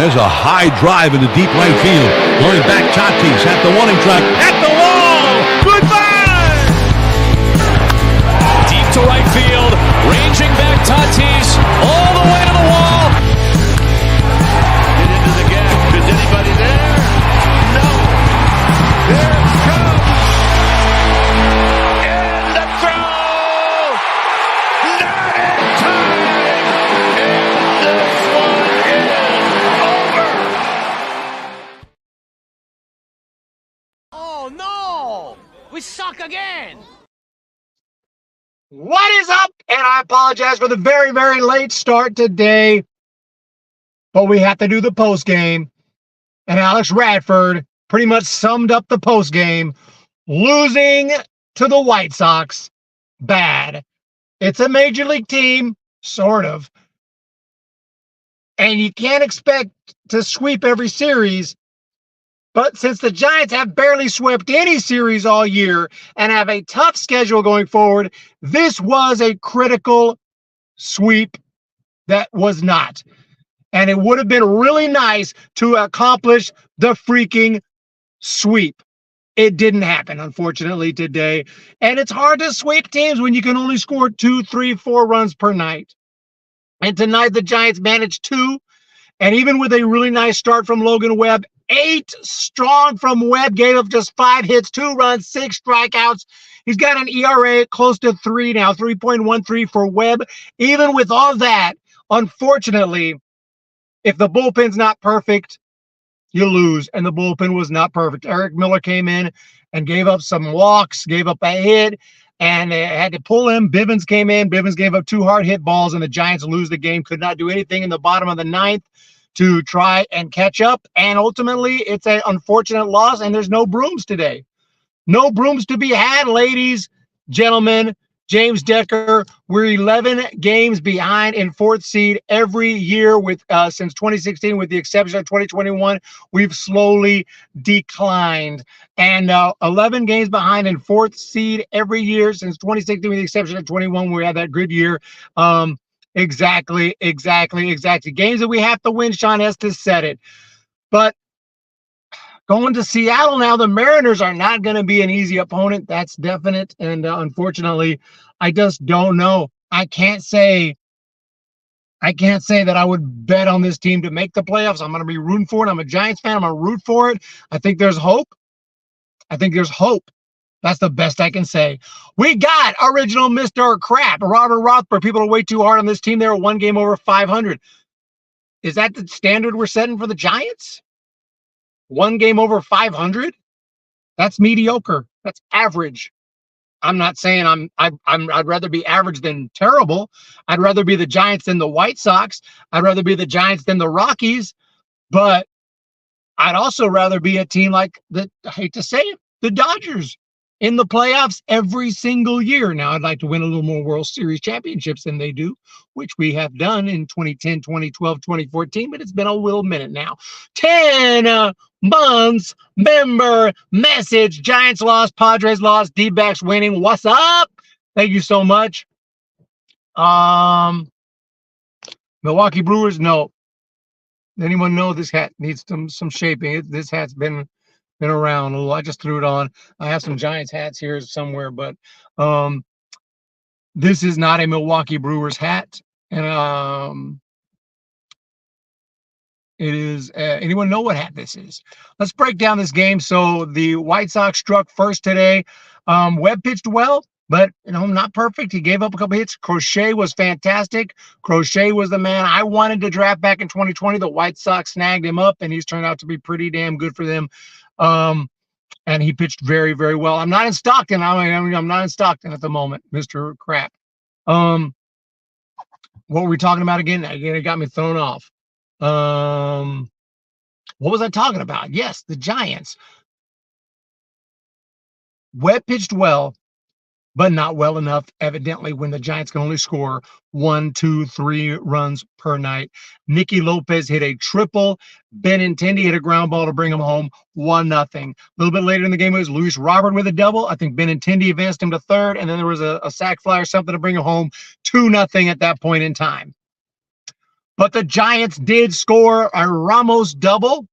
There's a high drive into deep right field. Going back, Tatis at the warning track, at the wall. Goodbye! Deep to right field, ranging back Tatis, all the way to the wall. Get into the gap. Is anybody there? No. There it comes. And the throw. Not in time. And this one is over. Oh no! We suck again! What is up? And I apologize for the very, very late start today, but we have to do the post game. And Alex Radford pretty much summed up the post game. Losing to the White Sox, bad. It's a major league team, sort of. And you can't expect to sweep every series. But since the Giants have barely swept any series all year and have a tough schedule going forward, this was a critical sweep that was not. And it would have been really nice to accomplish the freaking sweep. It didn't happen, unfortunately, today. And it's hard to sweep teams when you can only score 2, 3, 4 runs per night. And tonight the Giants managed 2. And even with a really nice start from Logan Webb, 8 strong from Webb, gave up just 5 hits, 2 runs, 6 strikeouts. He's got an ERA close to 3 now, 3.13 for Webb. Even with all that, unfortunately, if the bullpen's not perfect, you lose. And the bullpen was not perfect. Eric Miller came in and gave up some walks, gave up a hit, and they had to pull him. Bivens came in. Bivens gave up 2 hard hit balls, and the Giants lose the game. Could not do anything in the bottom of the 9th to try and catch up. And ultimately, it's an unfortunate loss, and there's no brooms today. No brooms to be had, ladies, gentlemen. James Decker, we're 11 games behind in 4th seed every year with since 2016, with the exception of 2021. We've slowly declined. And 11 games behind in 4th seed every year since 2016, with the exception of 21. We had that good year. Exactly. Games that we have to win, Sean Estes said it. But going to Seattle now, the Mariners are not going to be an easy opponent. That's definite. And unfortunately, I just don't know. I can't say that I would bet on this team to make the playoffs. I'm going to be rooting for it. I'm a Giants fan. I'm going to root for it. I think there's hope. That's the best I can say. We got original Mr. Crap, Robert Rothberg. People are way too hard on this team. They're 1 game over 500. Is that the standard we're setting for the Giants? 1 game over 500? That's mediocre. That's average. I'm not saying I'd rather be average than terrible. I'd rather be the Giants than the White Sox. I'd rather be the Giants than the Rockies. But I'd also rather be a team like I hate to say it, the Dodgers in the playoffs every single year. Now, I'd like to win a little more World Series championships than they do, which we have done in 2010, 2012, 2014, but it's been a little minute now. 10 months, member message. Giants lost, Padres lost, D-backs winning. What's up? Thank you so much. Milwaukee Brewers, no. Anyone know this hat needs some shaping? This hat's been around a little. I just threw it on. I have some Giants hats here somewhere, but this is not a Milwaukee Brewers hat. And it is, anyone know what hat this is? Let's break down this game. So the White Sox struck first today. Webb pitched well, but not perfect. He gave up a couple hits. Crochet was fantastic. Crochet was the man I wanted to draft back in 2020. The White Sox snagged him up, and he's turned out to be pretty damn good for them. And he pitched very, very well. I'm not in Stockton. I'm not in Stockton at the moment, Mr. Crap. What were we talking about again? Again, it got me thrown off. What was I talking about? Yes, the Giants. Webb pitched well, but not well enough, evidently, when the Giants can only score 1, 2, 3 runs per night. Nicky Lopez hit a triple. Benintendi hit a ground ball to bring him home, 1-0. A little bit later in the game, it was Luis Robert with a double. I think Benintendi advanced him to third, and then there was a sac fly or something to bring him home, 2-0 at that point in time. But the Giants did score a Ramos double,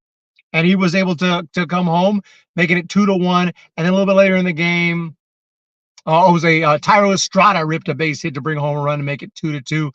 and he was able to come home, making it 2-1. And then a little bit later in the game, it was a Tyro Estrada ripped a base hit to bring home a run to make it 2-2.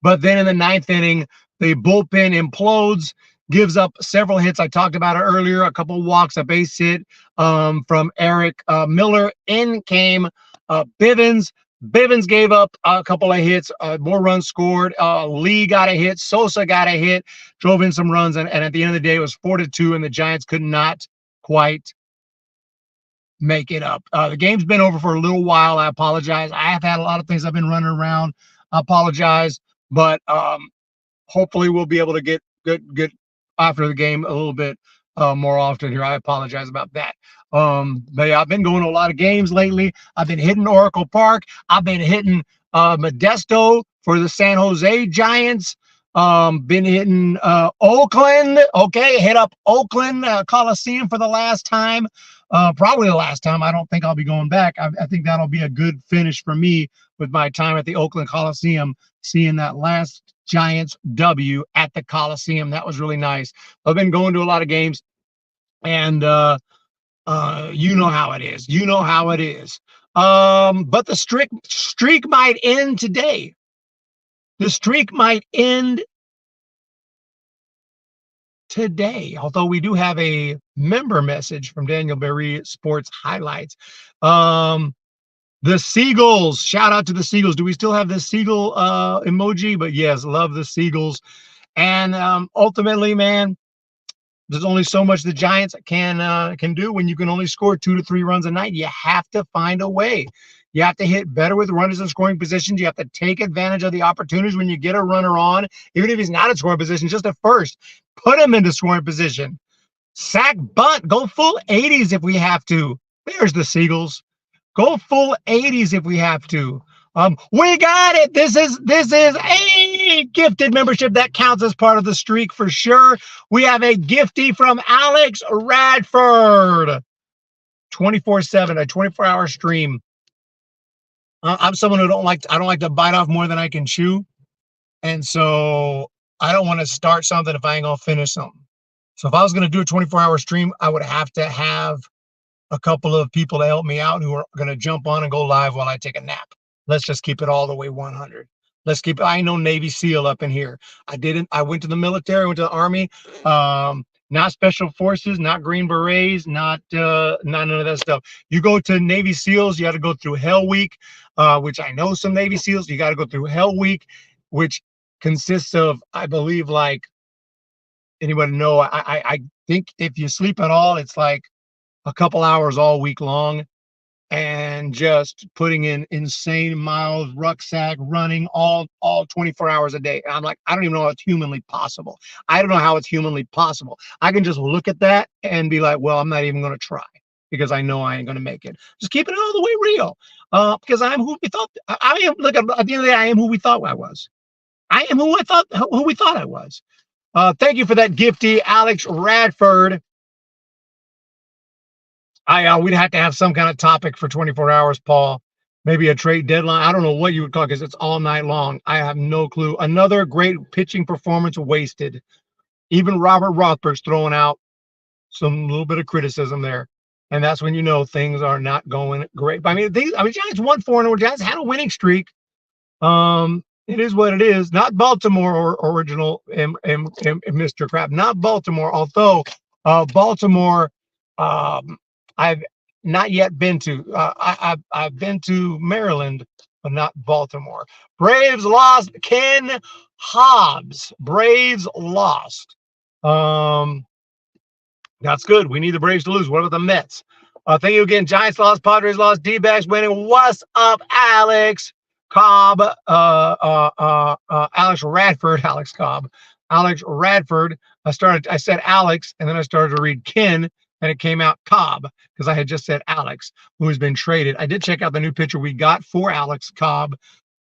But then in the ninth inning, the bullpen implodes, gives up several hits. I talked about it earlier, a couple walks, a base hit from Eric Miller. In came Bivens. Bivens gave up a couple of hits, more runs scored. Lee got a hit. Sosa got a hit, drove in some runs. And at the end of the day, it was 4-2, and the Giants could not quite make it up. The game's been over for a little while. I apologize. I have had a lot of things I've been running around. I apologize. But hopefully we'll be able to get after the game a little bit more often here. I apologize about that. But yeah, I've been going to a lot of games lately. I've been hitting Oracle Park. I've been hitting Modesto for the San Jose Giants. Been hitting Oakland. Okay, hit up Oakland Coliseum for the last time. Probably the last time. I don't think I'll be going back. I think that'll be a good finish for me with my time at the Oakland Coliseum, seeing that last Giants W at the Coliseum. That was really nice. I've been going to a lot of games, and you know how it is. You know how it is. But the streak might end today. The streak might end today, although we do have a member message from Daniel Berry Sports Highlights. The Seagulls, shout out to the Seagulls. Do we still have the Seagull emoji? But yes, love the Seagulls. And ultimately, man, there's only so much the Giants can do when you can only score 2 to 3 runs a night. You have to find a way. You have to hit better with runners in scoring positions. You have to take advantage of the opportunities when you get a runner on, even if he's not in scoring position, just at first. Put him into scoring position. Sack, bunt, go full 80s if we have to. There's the Seagulls. Go full 80s if we have to. We got it. This is a gifted membership that counts as part of the streak for sure. We have a giftie from Alex Radford. 24/7, a 24-hour stream. I'm someone who I don't like to bite off more than I can chew. And so I don't want to start something if I ain't gonna finish something. So if I was gonna do a 24-hour stream, I would have to have a couple of people to help me out who are gonna jump on and go live while I take a nap. Let's just keep it all the way 100. Let's keep it. I know Navy SEAL up in here. I went to the military, went to the Army, not Special Forces, not Green Berets, not none of that stuff. You go to Navy SEALs, you got to go through Hell Week, which I know some Navy SEALs. You got to go through Hell Week, which consists of, I believe, like, anybody know? I think if you sleep at all, it's like a couple hours all week long, and just putting in insane miles, rucksack, running all 24 hours a day. And I'm like, I don't even know how it's humanly possible. I don't know how it's humanly possible. I can just look at that and be like, well, I'm not even going to try because I know I ain't going to make it. Just keeping it all the way real. Because I'm who we thought I am. Look, at the end of the day, I am who we thought I was. I am who we thought I was. Thank you for that giftie, Alex Radford. We'd have to have some kind of topic for 24 hours, Paul. Maybe a trade deadline. I don't know what you would call it because it's all night long. I have no clue. Another great pitching performance wasted. Even Robert Rothberg's throwing out some little bit of criticism there. And that's when you know things are not going great. But Giants won 4-0. Giants had a winning streak. It is what it is. Not Baltimore or original Mr. Crap. Not Baltimore. Although Baltimore, I've not yet been to. I've been to Maryland, but not Baltimore. Braves lost. Ken Hobbs. Braves lost. That's good. We need the Braves to lose. What about the Mets? Thank you again. Giants lost. Padres lost. D-backs winning. What's up, Alex Cobb? Alex Radford. Alex Cobb. Alex Radford. I said Alex, and then I started to read Ken. And it came out Cobb because I had just said Alex, who has been traded. I did check out the new pitcher we got for Alex Cobb,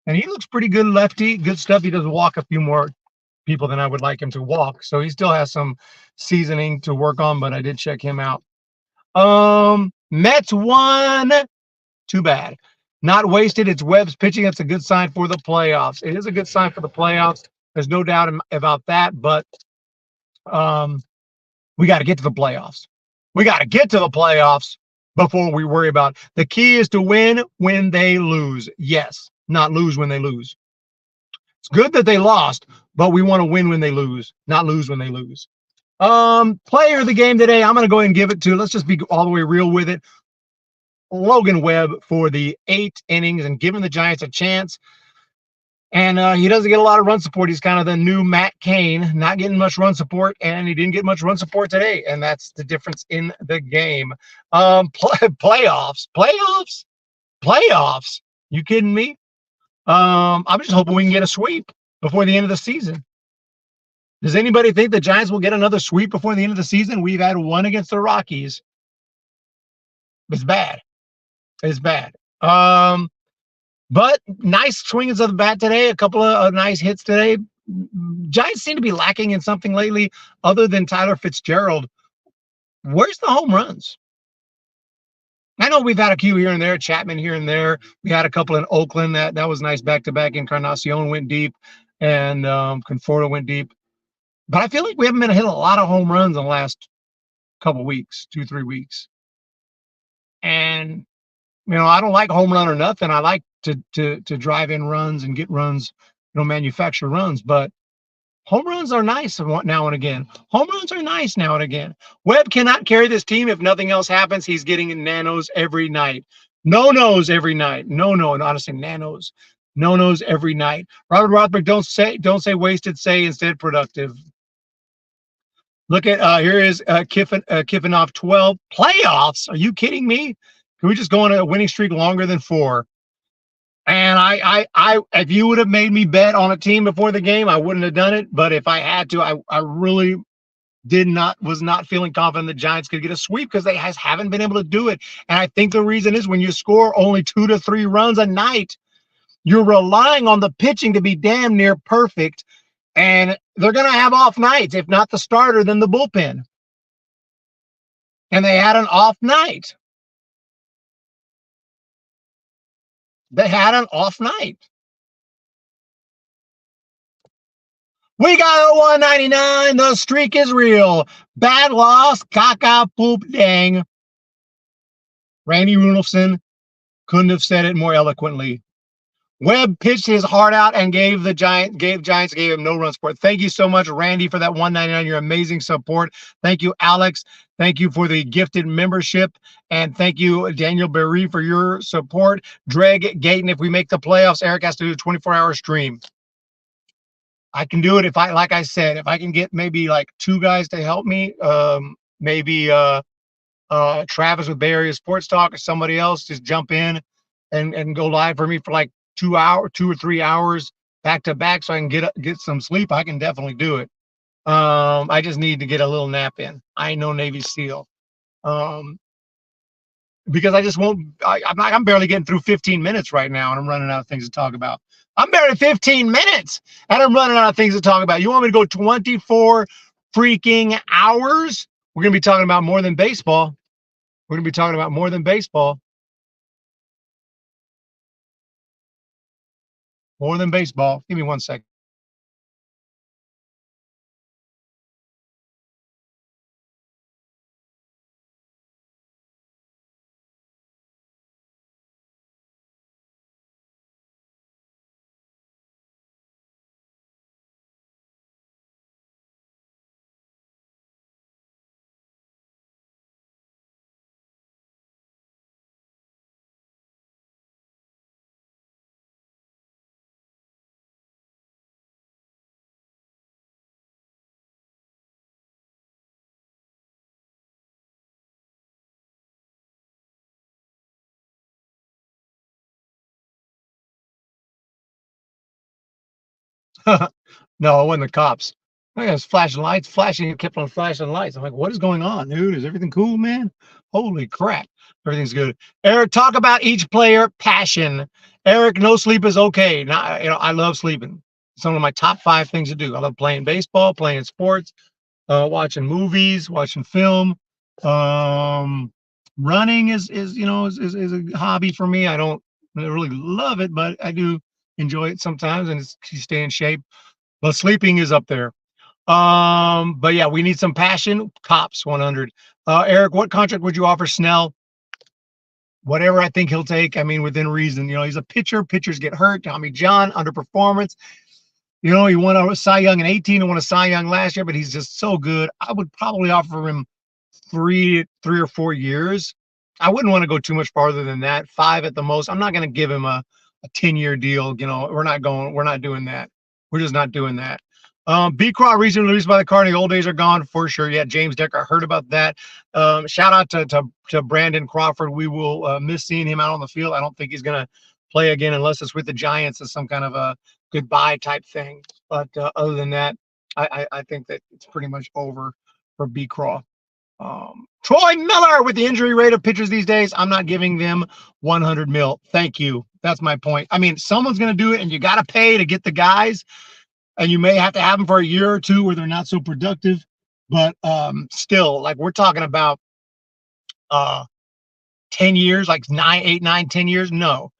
and he looks pretty good lefty. Good stuff. He does walk a few more people than I would like him to walk, so he still has some seasoning to work on, but I did check him out. Mets won. Too bad. Not wasted. It's Webb's pitching. That's a good sign for the playoffs. It is a good sign for the playoffs. There's no doubt about that. But we got to get to the playoffs. We got to get to the playoffs before we worry about. The key is to win when they lose. Yes, not lose when they lose. It's good that they lost, but we want to win when they lose, not lose when they lose. Player of the game today, I'm going to go ahead and give it to, let's just be all the way real with it, Logan Webb for the 8 innings and giving the Giants a chance. And he doesn't get a lot of run support. He's kind of the new Matt Cain, not getting much run support, and he didn't get much run support today, and that's the difference in the game. Playoffs. You kidding me? I'm just hoping we can get a sweep before the end of the season. Does anybody think the Giants will get another sweep before the end of the season? We've had one against the Rockies. It's bad. It's bad. But nice swings of the bat today. A couple of nice hits today. Giants seem to be lacking in something lately other than Tyler Fitzgerald. Where's the home runs? I know we've had a few here and there, Chapman here and there. We had a couple in Oakland. That was nice back-to-back. Encarnacion went deep, and Conforto went deep. But I feel like we haven't been hitting a lot of home runs in the last couple weeks, 2-3 weeks. And, I don't like home run or nothing. I like to drive in runs and get runs, manufacture runs. But home runs are nice now and again. Home runs are nice now and again. Webb cannot carry this team if nothing else happens. He's getting nanos every night. No-nos every night. Honestly, nanos. No-nos every night. Robert Rothberg, don't say wasted, say instead productive. Look at here is Kiffin off 12 playoffs. Are you kidding me? Can we just go on a winning streak longer than 4? And I if you would have made me bet on a team before the game, I wouldn't have done it. But if I had to, I really was not feeling confident the Giants could get a sweep because they haven't been able to do it. And I think the reason is when you score only 2 to 3 runs a night, you're relying on the pitching to be damn near perfect. And they're going to have off nights, if not the starter, then the bullpen. And they had an off night. We got a 199. The streak is real. Bad loss. Caca poop dang. Randy Runelson couldn't have said it more eloquently. Webb pitched his heart out and gave him no run support. Thank you so much, Randy, for that 199. Your amazing support. Thank you, Alex. Thank you for the gifted membership. And thank you, Daniel Berry, for your support. Dreg Gayton, if we make the playoffs, Eric has to do a 24-hour stream. I can do it like I said, if I can get maybe like 2 guys to help me, maybe Travis with Bay Area Sports Talk or somebody else just jump in and go live for me for like 2 or 3 hours back to back so I can get some sleep. I can definitely do it. I just need to get a little nap in. I ain't no Navy SEAL. Because I just won't. I'm barely getting through 15 minutes right now, and I'm running out of things to talk about. I'm barely 15 minutes, and I'm running out of things to talk about. You want me to go 24 freaking hours? We're gonna be talking about more than baseball. We're gonna be talking about more than baseball. More than baseball. Give me 1 second. No, it wasn't the cops. I was flashing lights, it kept on flashing lights. I'm like, what is going on, dude? Is everything cool, man? Holy crap. Everything's good. Eric, talk about each player passion. Eric, no sleep is okay. Not, I love sleeping. It's one of my top 5 things to do. I love playing baseball, playing sports, watching movies, watching film. Running is a hobby for me. I don't really love it, but I do enjoy it sometimes, and it's to stay in shape. But sleeping is up there. But yeah, we need some passion. Cops 100. Eric, what contract would you offer Snell? Whatever I think he'll take. I mean, within reason. He's a pitcher. Pitchers get hurt. Tommy John, underperformance. He won a Cy Young in 18 and won a Cy Young last year, but he's just so good. I would probably offer him three or 4 years. I wouldn't want to go too much farther than that. 5 at the most. I'm not going to give him a 10-year deal. We're not doing that. We're just not doing that. B. Craw recently released by the Cardinals. The old days are gone for sure. Yeah, James Decker, I heard about that. Shout out to Brandon Crawford. We will miss seeing him out on the field. I don't think he's going to play again unless it's with the Giants as some kind of a goodbye type thing. But other than that, I think that it's pretty much over for B. Craw. Troy Miller, with the injury rate of pitchers these days, I'm not giving them 100 mil. Thank you. That's my point. I mean, someone's going to do it, and you got to pay to get the guys. And you may have to have them for a year or two where they're not so productive, but still, like we're talking about 10 years, like 8, 9, 10 years. No,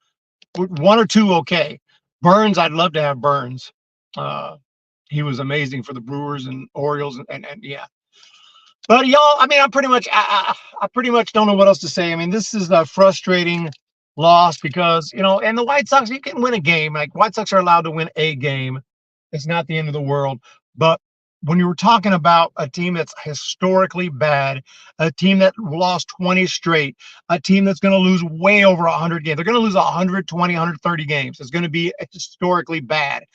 1 or 2. Okay. Burns. I'd love to have Burns. He was amazing for the Brewers and Orioles and yeah. But y'all, I mean, I pretty much don't know what else to say. I mean, this is a frustrating loss because, and the White Sox, you can win a game. Like White Sox are allowed to win a game. It's not the end of the world. But when you were talking about a team that's historically bad, a team that lost 20 straight, a team that's going to lose way over 100 games, they're going to lose 120, 130 games. It's going to be historically bad.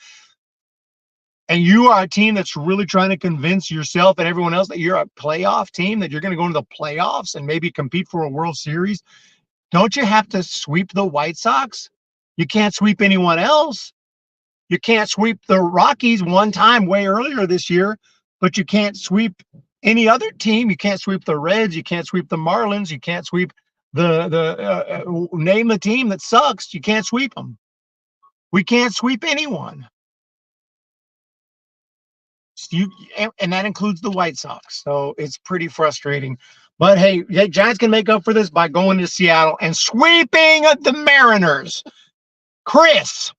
And you are a team that's really trying to convince yourself and everyone else that you're a playoff team, that you're going to go into the playoffs and maybe compete for a World Series. Don't you have to sweep the White Sox? You can't sweep anyone else. You can't sweep the Rockies one time way earlier this year, but you can't sweep any other team. You can't sweep the Reds. You can't sweep the Marlins. You can't sweep name the team that sucks. You can't sweep them. We can't sweep anyone. And that includes the White Sox. So it's pretty frustrating. But hey, Giants can make up for this by going to Seattle and sweeping the Mariners. Chris.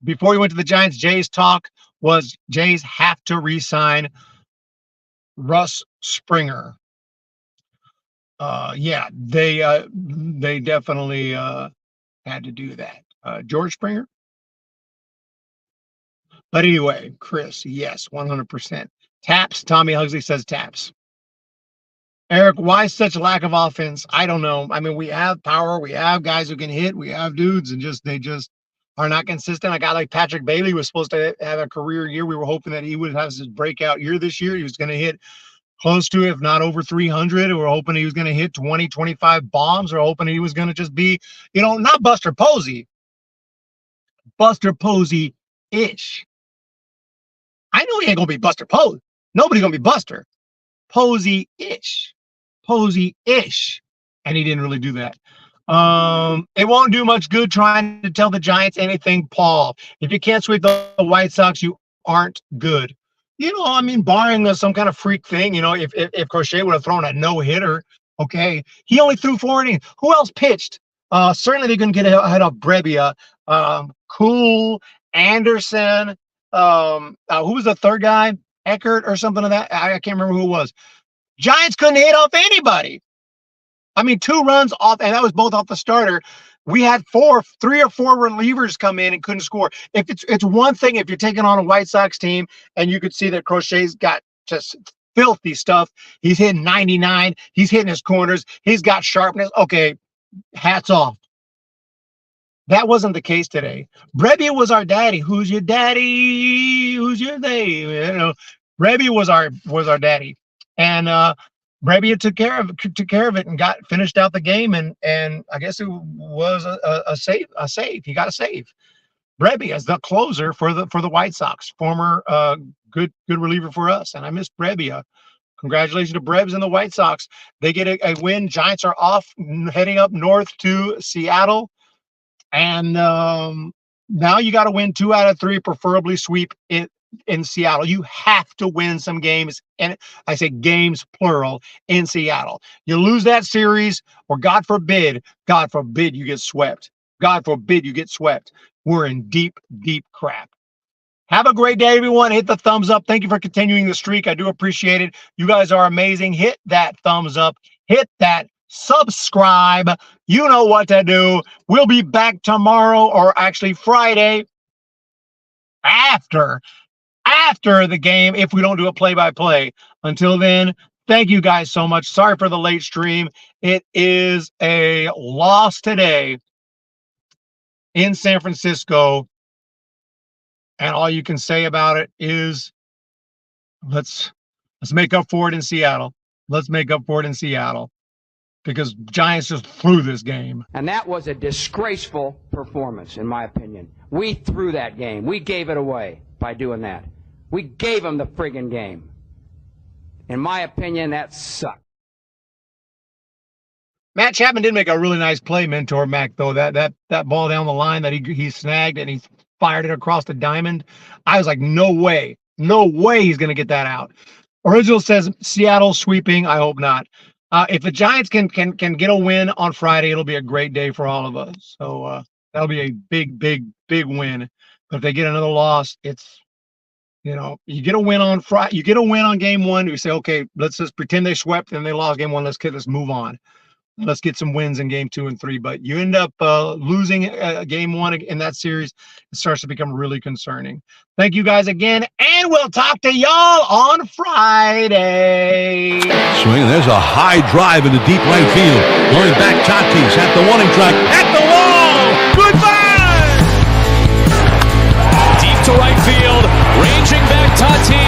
Before we went to the Giants, Jay's talk was Jays have to re-sign Russ Springer. Yeah, they definitely had to do that. George Springer. But anyway, Chris, yes, 100%. Taps. Tommy Huxley says taps. Eric, why such lack of offense? I don't know. I mean, we have power. We have guys who can hit. We have dudes, and they just are not consistent. A guy like Patrick Bailey was supposed to have a career year. We were hoping that he would have his breakout year this year. He was going to hit close to, if not over 300. We were hoping he was going to hit 20, 25 bombs. We're hoping he was going to just be, not Buster Posey. Buster Posey-ish. I know he ain't going to be Buster Posey. Nobody's going to be Buster. Posey-ish. Posey-ish. And he didn't really do that. It won't do much good trying to tell the Giants anything, Paul. If you can't sweep the White Sox, you aren't good. I mean, barring some kind of freak thing, if Crochet would have thrown a no-hitter, okay. He only threw 4 innings. Who else pitched? Certainly they couldn't get ahead of Brebbia. Cool, Anderson. Who was the third guy? Eckert or something of that? I can't remember who it was. Giants couldn't hit off anybody. I mean, 2 runs off, and that was both off the starter. We had 3 or 4 relievers come in and couldn't score. If it's one thing, if you're taking on a White Sox team and you could see that Crochet's got just filthy stuff. He's hitting 99. He's hitting his corners. He's got sharpness. Okay, hats off. That wasn't the case today. Brebbia was our daddy. Who's your daddy? Who's your they? Brebbia was our daddy, and Brebbia took care of it and finished out the game, and I guess it was a save. He got a save. Brebbia is the closer for the White Sox, former good reliever for us, and I miss Brebbia. Congratulations to Brebs and the White Sox. They get a win. Giants are off, heading up north to Seattle, and now you got to win 2 out of 3, preferably sweep it. In Seattle, you have to win some games, and I say games plural, in Seattle. You lose that series, or God forbid you get swept. God forbid you get swept. We're in deep, deep crap. Have a great day, everyone. Hit the thumbs up. Thank you for continuing the streak. I do appreciate it. You guys are amazing. Hit that thumbs up. Hit that subscribe. You know what to do. We'll be back tomorrow, or actually Friday, after the game, if we don't do a play-by-play. Until then, thank you guys so much. Sorry for the late stream. It is a loss today in San Francisco. And all you can say about it is let's make up for it in Seattle. Let's make up for it in Seattle, because Giants just threw this game. And that was a disgraceful performance, in my opinion. We threw that game. We gave it away by doing that. We gave them the friggin' game. In my opinion, that sucked. Matt Chapman did make a really nice play, Mentor Mac, though. That ball down the line that he snagged and he fired it across the diamond. I was like, no way he's going to get that out. Original says Seattle sweeping. I hope not. If the Giants can get a win on Friday, it'll be a great day for all of us. So that'll be a big win. But if they get another loss, it's, you get a win on Friday, you get a win on game one. You say, okay, let's just pretend they swept and they lost game one. Let's move on. Let's get some wins in game 2 and 3. But you end up losing game 1 in that series. It starts to become really concerning. Thank you guys again, and we'll talk to y'all on Friday. Swing, there's a high drive into deep right field. Going back, Tatis at the warning track, at the wall. Goodbye! Deep to right field, ranging back Tatis.